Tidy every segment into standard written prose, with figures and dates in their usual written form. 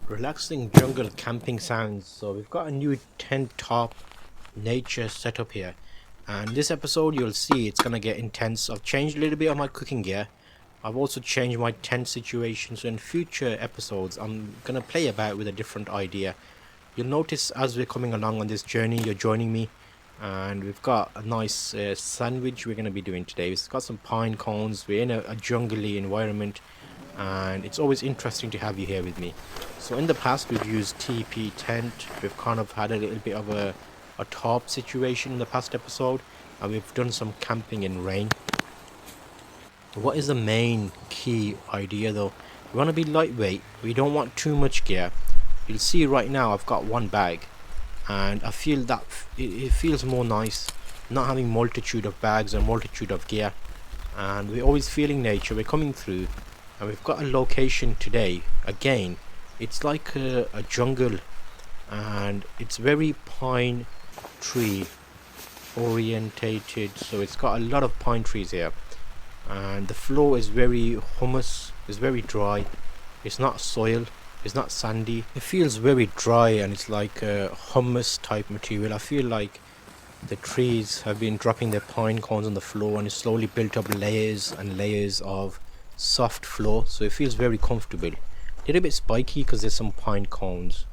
Relaxing jungle camping sounds. So we've got a new tent top nature setup here, and this episode you'll see it's gonna get intense. I've changed a little bit of my cooking gear. I've also changed my tent situation, so in future episodes I'm gonna play about with a different idea. You'll notice as we're coming along on this journey you're joining me, and we've got a nice sandwich we're gonna be doing today. We've got some pine cones. We're in a jungly environment, and it's always interesting to have you here with me. So in the past we've used TP tent, we've kind of had a little bit of a top situation in the past episode, and we've done some camping in rain. What is the main key idea though? We want to be lightweight, we don't want too much gear. You'll see right now I've got one bag, and I feel that it feels more nice not having multitude of bags or multitude of gear. And we're always feeling nature, we're coming through, and we've got a location today. Again, it's like a jungle, and it's very pine tree orientated, so it's got a lot of pine trees here, and the floor is very humus, it's very dry, it's not soil, it's not sandy, it feels very dry, and it's like a humus type material. I feel like the trees have been dropping their pine cones on the floor, and it's slowly built up layers and layers of soft floor, so it feels very comfortable. A little bit spiky because there's some pine cones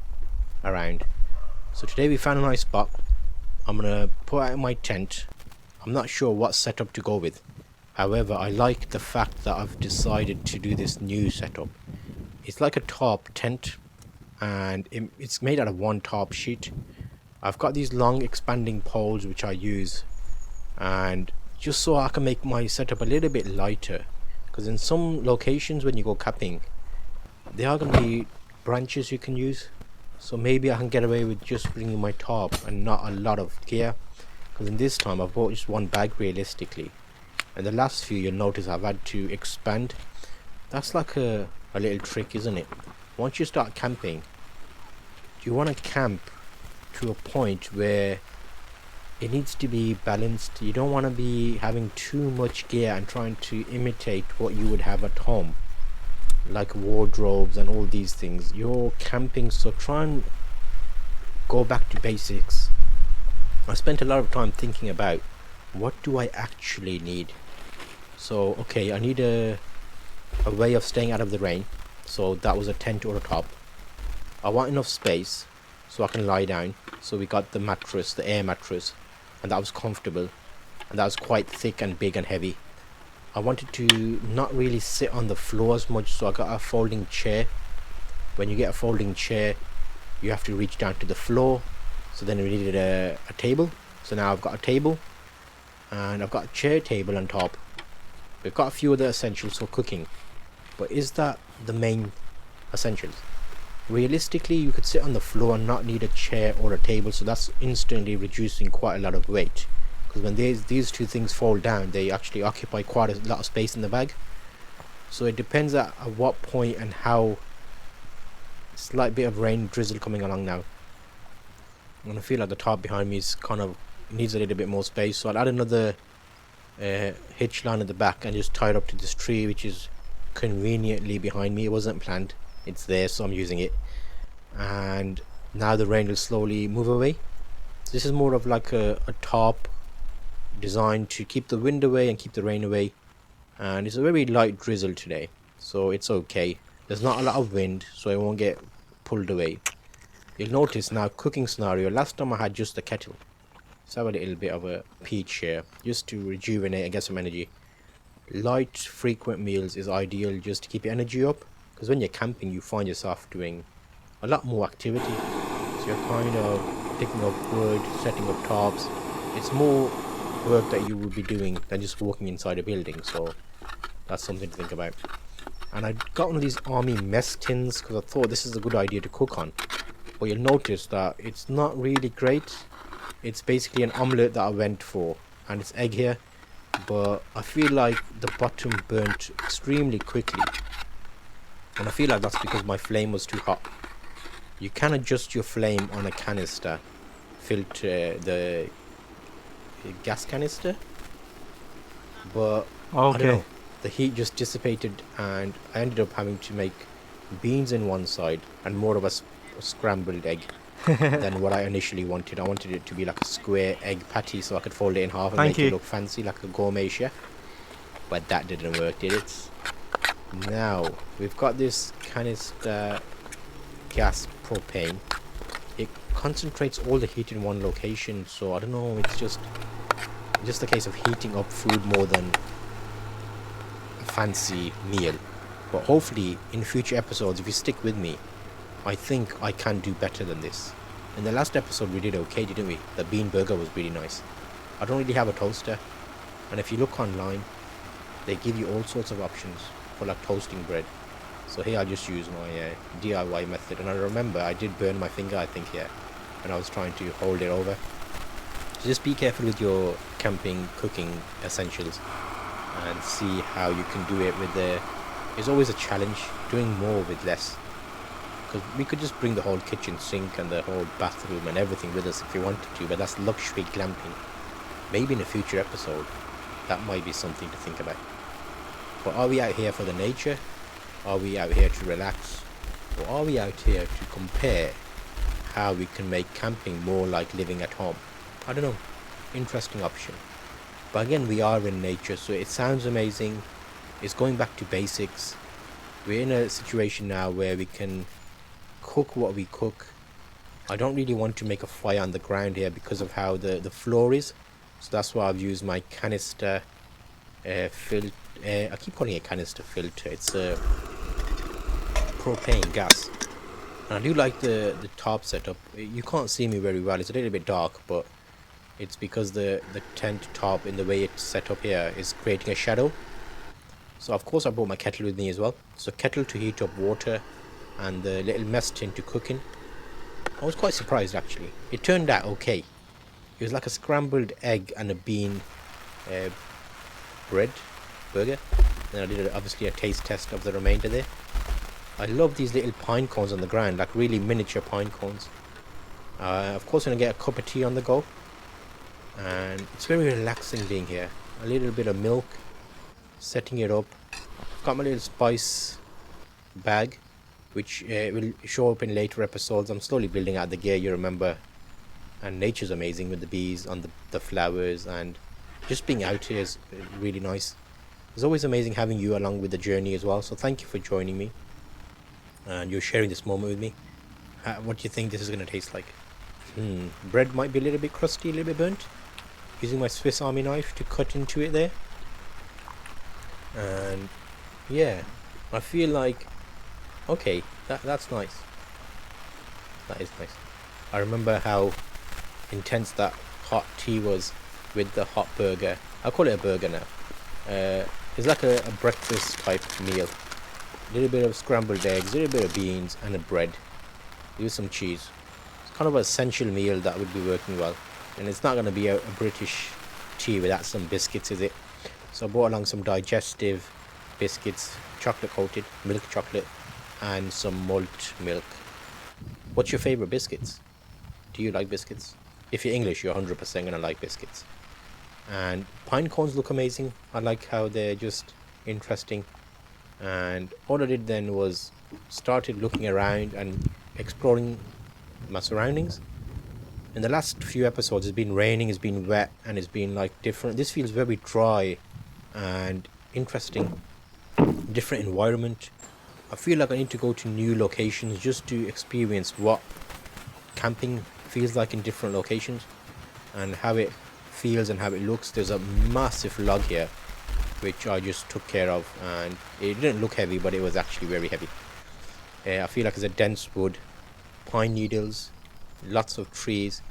around. So today we found a nice spot. I'm gonna put out my tent. I'm not sure what setup to go with, however I like the fact that I've decided to do this new setup. It's like a top tent, and it's made out of one top sheet. I've got these long expanding poles which I use, and just so I can make my setup a little bit lighter, because in some locations when you go camping there are going to be branches you can use, so maybe I can get away with just bringing my top and not a lot of gear, because in this time I've bought just one bag realistically, and the last few you'll notice I've had to expand. That's like a little trick, isn't it? Once you start camping, you want to camp to a point where it needs to be balanced. You don't want to be having too much gear and trying to imitate what you would have at home, like wardrobes and all these things. You're camping, so try and go back to basics. I spent a lot of time thinking about what do I actually need. So okay, I need a way of staying out of the rain, so that was a tent or a top. I want enough space so I can lie down, so we got the mattress, the air mattress, and that was comfortable, and that was quite thick and big and heavy. I wanted to not really sit on the floor as much, so I got a folding chair. When you get a folding chair you have to reach down to the floor, so then we needed a table. So now I've got a table, and I've got a chair table on top. We've got a few other essentials for cooking, but is that the main essentials? Realistically you could sit on the floor and not need a chair or a table, so that's instantly reducing quite a lot of weight, because when these two things fall down they actually occupy quite a lot of space in the bag. So it depends at what point and how. Slight bit of rain drizzle coming along now, and I feel like the top behind me is kind of needs a little bit more space, so I'll add another hitch line at the back and just tie it up to this tree which is conveniently behind me. It wasn't planned, it's there, so I'm using it. And now the rain will slowly move away. So this is more of like a top designed to keep the wind away and keep the rain away, and it's a very light drizzle today, so it's okay. There's not a lot of wind, so it won't get pulled away. You'll notice now cooking scenario, last time I had just the kettle. Let's have a little bit of a peach here just to rejuvenate and get some energy. Light frequent meals is ideal just to keep your energy up, because when you're camping you find yourself doing a lot more activity, so you're kind of picking up wood, setting up tops. It's more work that you will be doing than just walking inside a building, so that's something to think about. And I got one of these army mess tins because I thought this is a good idea to cook on, but you'll notice that it's not really great. It's basically an omelette that I went for, and it's egg here, but I feel like the bottom burnt extremely quickly, and I feel like that's because my flame was too hot. You can adjust your flame on a canister, filter the gas canister, but I don't Okay. know, the heat just dissipated and I ended up having to make beans in one side and more of a scrambled egg than what I initially wanted. I wanted it to be like a square egg patty so I could fold it in half and Thank make you. it look fancy like a gourmet chef. But that didn't work, did it? Now, we've got this canister gas propane. It concentrates all the heat in one location, so I don't know, it's just a case of heating up food more than a fancy meal. But hopefully, in future episodes, if you stick with me, I think I can do better than this. In the last episode we did okay, didn't we? The bean burger was really nice. I don't really have a toaster, and if you look online, they give you all sorts of options for like toasting bread. So here I'll just use my DIY method. And I remember I did burn my finger, I think, here, when I was trying to hold it over. So just be careful with your camping cooking essentials and see how you can do it with the... It's always a challenge, doing more with less. Because we could just bring the whole kitchen sink and the whole bathroom and everything with us if we wanted to, but that's luxury glamping. Maybe in a future episode, that might be something to think about. But are we out here for the nature? Are we out here to relax? Or are we out here to compare how we can make camping more like living at home? I don't know. Interesting option. But again, we are in nature, so it sounds amazing. It's going back to basics. We're in a situation now where we can cook what we cook. I don't really want to make a fire on the ground here because of how the floor is. So that's why I've used my canister filter. I keep calling it canister filter. It's a propane gas. And I do like the tarp setup. You can't see me very well. It's a little bit dark, but it's because the tent tarp in the way it's set up here is creating a shadow. So of course I brought my kettle with me as well. So kettle to heat up water and the little mess tin to cook in. I was quite surprised actually. It turned out okay. It was like a scrambled egg and a bean bread burger. Then I did obviously a taste test of the remainder there. I love these little pine cones on the ground, like really miniature pine cones. Of course I'm going to get a cup of tea on the go. And it's very relaxing being here. A little bit of milk. Setting it up. I've got my little spice bag, which will show up in later episodes. I'm slowly building out the gear, you remember. And nature's amazing with the bees on the flowers, and just being out here is really nice. It's always amazing having you along with the journey as well, so thank you for joining me and you're sharing this moment with me. What do you think this is going to taste like? Bread might be a little bit crusty, a little bit burnt. Using my Swiss Army knife to cut into it there. And yeah, I feel like okay, that's nice. That is nice. I remember how intense that hot tea was with the hot burger. I'll call it a burger now. It's like a breakfast type meal. A little bit of scrambled eggs, a little bit of beans and a bread with some cheese. It's kind of an essential meal that would be working well. And it's not going to be a British tea without some biscuits, is it? So I brought along some digestive biscuits, chocolate coated, milk chocolate, and some malt milk. What's your favourite biscuits? Do you like biscuits? If you're English, you're 100% going to like biscuits. And pine cones look amazing. I like how they're just interesting. And all I did then was started looking around and exploring my surroundings. In the last few episodes, it's been raining, it's been wet, and it's been like different. This feels very dry and interesting. Different environment. I feel like I need to go to new locations just to experience what camping feels like in different locations and how it feels and how it looks. There's a massive log here which I just took care of, and it didn't look heavy, but it was actually very heavy. I feel like it's a dense wood, pine needles, lots of trees,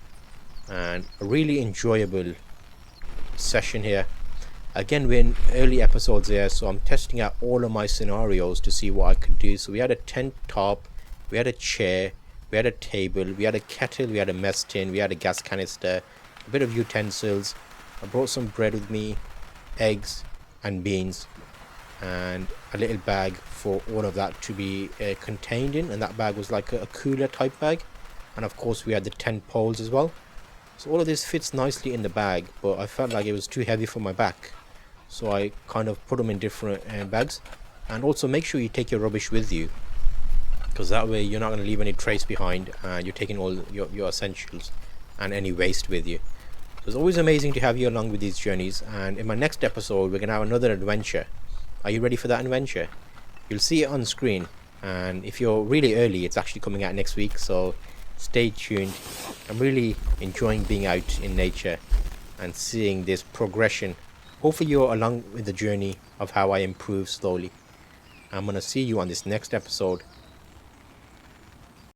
and a really enjoyable session here. Again, we're in early episodes here, so I'm testing out all of my scenarios to see what I could do. So we had a tent top, we had a chair, we had a table, we had a kettle, we had a mess tin, we had a gas canister, a bit of utensils. I brought some bread with me, eggs and beans, and a little bag for all of that to be contained in, and that bag was like a cooler type bag. And of course we had the tent poles as well. So all of this fits nicely in the bag, but I felt like it was too heavy for my back, so I kind of put them in different bags. And also make sure you take your rubbish with you. because that way you're not going to leave any trace behind, and you're taking all your essentials and any waste with you. So it's always amazing to have you along with these journeys, and in my next episode we're going to have another adventure. Are you ready for that adventure? You'll see it on screen, and if you're really early, it's actually coming out next week, so stay tuned. I'm really enjoying being out in nature and seeing this progression. Hopefully you're along with the journey of how I improve slowly. I'm going to see you on this next episode.